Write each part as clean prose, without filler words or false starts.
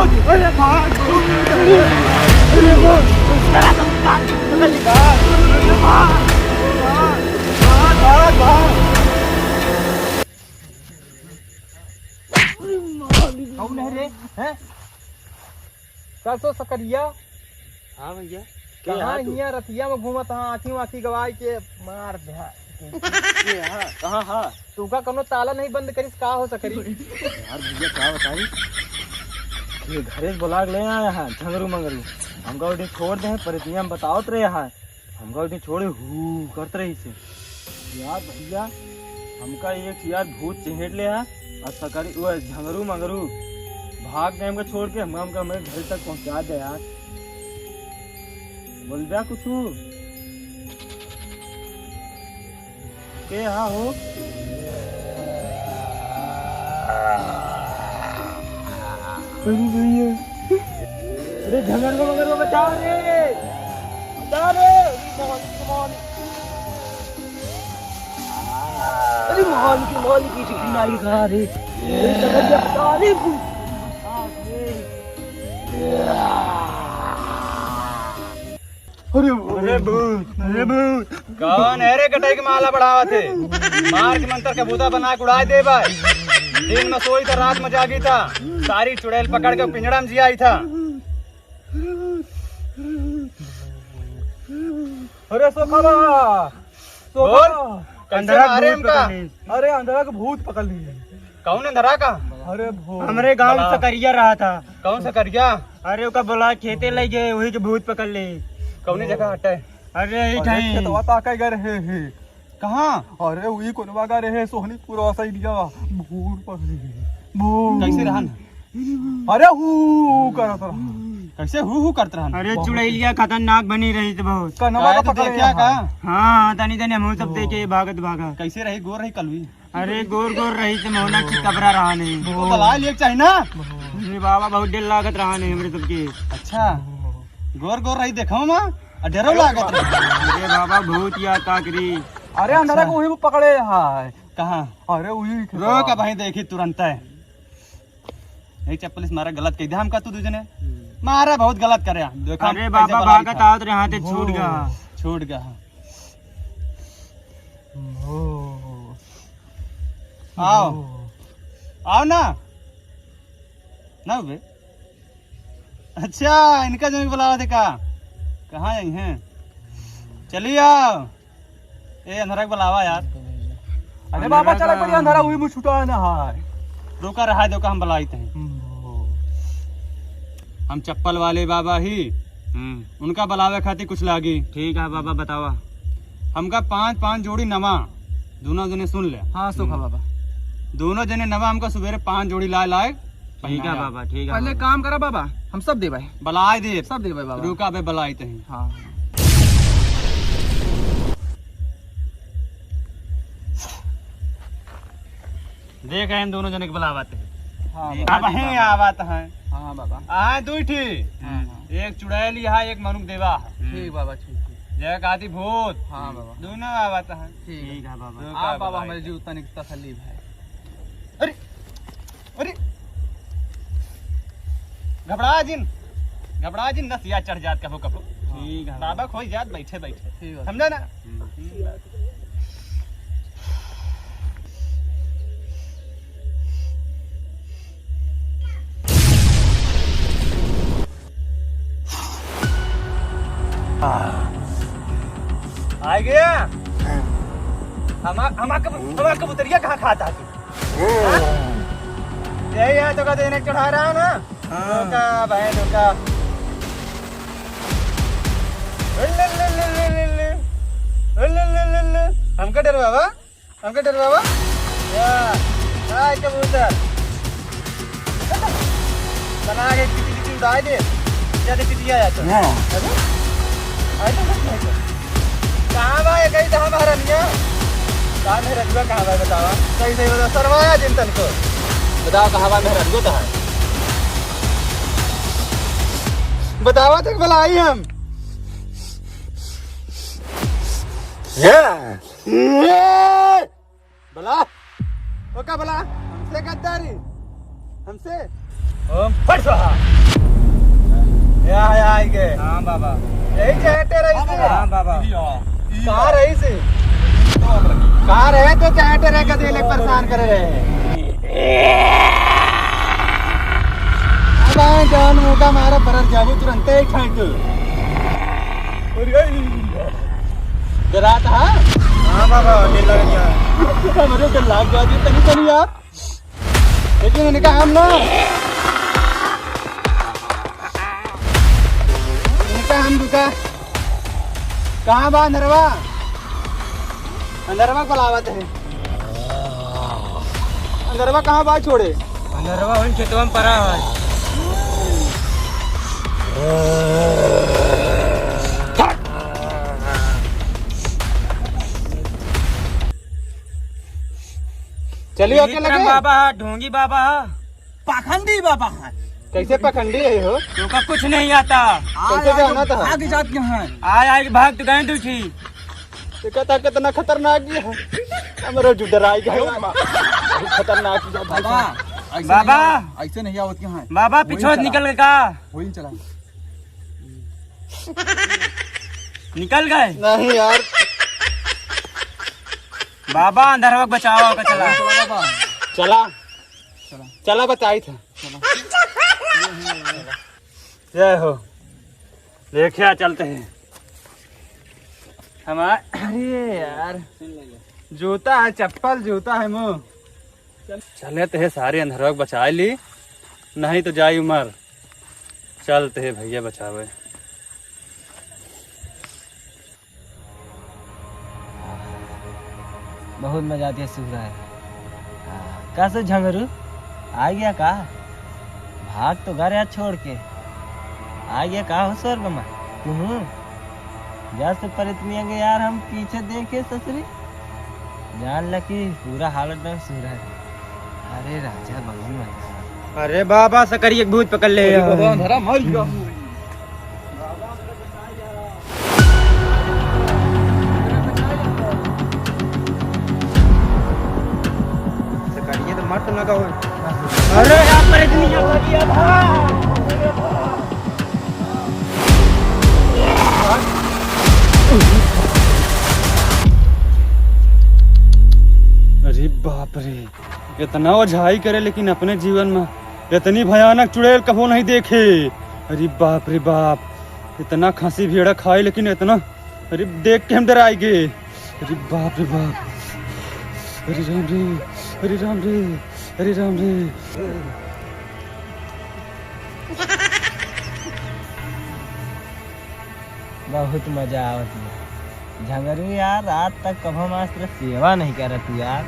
अरे भाग कौन है रे? हैं? 400 सकरिया। हाँ भैया कहाँ हिया रतिया में घूमत हाँ आँखी वाँखी गवाई के मार दे कहाँ हाँ तुका कोनो ताला नहीं बंद करिस का हो सकरी? यार भैया क्या बताई ये घरे से बुला के ले आया है झंगरू मंगरू हमका उठी छोड़ दे पर इतनी हम बताओ रहे है हमका उठी छोड़े हु करते रही से यार भैया हमका एक यार भूत चहेट ले है और सकरी वो झंगरू मंगरू भाग गए हमको छोड़ के हमका हमें घर तक पहुंचा दे यार बोल जा कुछ के हाँ हो अरे भैया अरे झंगरू मंगरू को बचाओ रे अरे मोहन की चिट्ठी नाई कहा रे बता रे अरे भूत कौन है रे कटाई के माला बढ़ावा थे मार के मंत्र के भूता बना के उड़ाए दे भाई दिन में सोई था रात में जागी था सारी चुड़ैल पकड़ के पिंजड़ा में जियाई था। अरे सोखा अंधरा मारे हमका अरे अंधरा का भूत पकड़ ली। कौन अंधरा का? अरे भूत हमारे गांव में सकरिया रहा था कौन सा कर गया? अरे ओका बोला खेते ले गए वही के भूत पकड़ ले कौन जगह हटे? अरे यही ताके गए रहे है कहाँ? अरे वही कोनवा गए रहे सोहनीपुर वैसा दिया भूत पकड़ी कैसे रहन? अरे हु करत रहा कैसे हु करत रहन? अरे चुड़ैलिया खतरनाक बनी रही थी बहुत कनवा का तो पकड़े देखिया का? हाँ तनी तनी हम सब देखे भागत भागा कैसे रही गोर रही कलवी? अरे गोर गोर रही थी मोहना की कबरा रहा नहीं तो बला लिए चाहिए ना। अरे बाबा बहुत दिल लागत रहा नहीं हमरे सबके अच्छा गोर गोर रही देखो माँ डरो लागत रही। अरे बाबा भूत या ताकरी अरे अंधरा को वही पकड़े है कहाँ? अरे वही रोक भाई देखी तुरंत है एक चप्पल मारा गलत कह दिया हमका तू दूजने मारा बहुत गलत करे देखा अरे बाबा भागत आवत रहे हाथे छूट गया आओ आओ ना ना बे अच्छा इनका जो बुलावा थे का कहाँ आई हैं चलिए आओ ए अंधरा को बुलावा यार। अरे बाबा चला पड़ी अंधरा वही में छुटा ना है रोका रहा दो का हम बुलाई थे हम चप्पल वाले बाबा ही उनका बुलावे खातिर कुछ लागी। ठीक है बाबा बतावा हमका 5 जोड़ी नवा दोनों जने सुन ले। हाँ सोखा बाबा दोनों जने नवा हमका सवेरे 5 जोड़ी लाए ठीक है बाबा ठीक है पहले काम करा बाबा हम सब दे भाई बलाई दे सब दे भाई बाबा रुका बे बलाई थे। हाँ देख हम दोनों जने के बुलावत है हाँ अब हैं आवत हैं हाँ बाबा आए दुई ठी एक चुड़ैल है एक मनुक देवा है ठीक बाबा ठीक जय काती भूत हाँ बाबा दोनों आवत हैं। ठीक है बाबा हाँ बाबा हमारे जीव तनिक तसल्ली है। अरे अरे घबरा जिन नसिया चढ़ जात कहो कहो ठीक है बाबा खोई जात बैठे बैठे ठीक है समझा ना। आ गया हमारा कबूतरिया कहाँ खाता तू? यही है तो का देने चढ़ा रहा ना धोखा भाई धोखा हमका डर बाबा कबूतर बना के किसी उड़ा दे क्या किसी आया तो कहाँ भाई कहीं कहाँ महारानिया कहाँ मेरा रजुआ कहाँ भाई बतावा सही सही बताओ सरवाया चिंतन को बताओ कहाँ भाई मेरा रजुआ कहाँ बतावा तक बुलाई हम भला वो क्या भला हमसे गद्दारी हमसे ओम फट स्वाहा बाबा। यही चहटे रही से हाँ बाबा। कहाँ रही से कहाँ रहे तो चहटे रह के दिले परेशान करे रहे अब जान मोटा मारा परर जाबू तुरंत ही खाट डरा था हाँ बाबा डर लग गया। मेरे डर लग गया जी तनी तनी यार लेकिन इनका हम ना इनका हम रुका कहाँ बा अंदरवा अंदरवा को लावत है अंदरवा कहाँ बा छोड़े अंदरवा उन खेतवा में पड़ा है। चलिए ओके विक्रम लगे बाबा ढोंगी बाबा पाखंडी बाबा कैसे पखंडी है हो तुमका कुछ नहीं आता। कैसे जाना था आगे जात क्यों है? आय आय भाग तो गए तू थी। कहता कितना खतरनाक है हमारा जो डराई गया खतरनाक बाबा बाबा ऐसे नहीं आवत क्यों है बाबा पिछोत निकल गए का? वही चला निकल गए नहीं यार बाबा अंदर बचाओ का चला। चला चला बताई था जय हो देखिए चलते हैं हमारे अरे यार जूता है चप्पल जूता है मुँह चले तो है सारे अंधरवा बचा ली नहीं तो जाई उमर चलते है भैया बचावे। बहुत मजा आती है सुख रहा है। कैसे झंगरू आ गया का? भाग तो घर यार छोड़ के आ गया का हो स्वर्ग में तू? जैसे परितनिया के यार हम पीछे देखे ससुरी जान ल कि पूरा हालत में सुर है। अरे राजा भगवान अरे बाबा सकरी एक भूत पकड़ ले धरा मर गया सकरिए तो मत लगा हो। अरे यार परितनिया हो गया भाग। अरे बाप रे इतना ओझाई करे लेकिन अपने जीवन में इतनी भयानक चुड़ैल कबो नहीं देखे। अरे बाप रे बाप इतना खांसी भेड़ा खाए लेकिन इतना अरे देख के हम डराई गए। अरे बाप रे बाप अरे राम रे अरे राम रे अरे राम रे। बहुत मजा आवत है झंगरू यार। आज तक कभो मास्टर सेवा नहीं करत यार।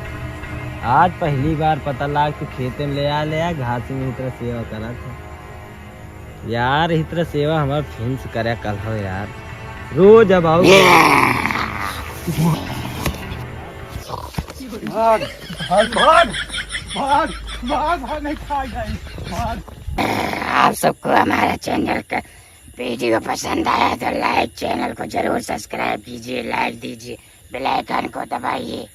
आज पहली बार पता लाग तू खेते में ले आ घास में इतना सेवा करत है यार। इतना सेवा हमार फिर से करे कल हो यार। रोज अब आओ भाग भाग भाग भाग भाग भाग नहीं खाई जाए भाग। आप सबको हमारा चैनल का वीडियो पसंद आया तो लाइक चैनल को जरूर सब्सक्राइब कीजिए लाइक दीजिए बेल आइकन को दबाइए।